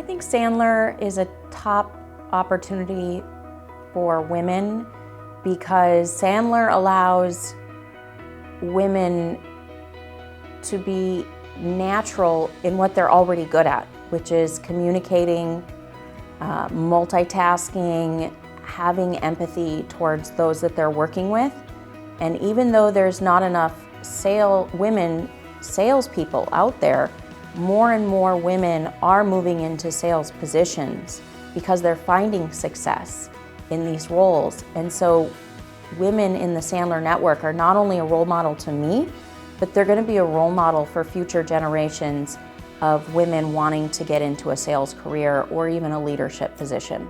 think Sandler is a top opportunity for women because Sandler allows women to be natural in what they're already good at, which is communicating, multitasking, having empathy towards those that they're working with. And even though there's not enough women salespeople out there, more and more women are moving into sales positions because they're finding success in these roles. And so women in the Sandler network are not only a role model to me, but they're going to be a role model for future generations of women wanting to get into a sales career or even a leadership position.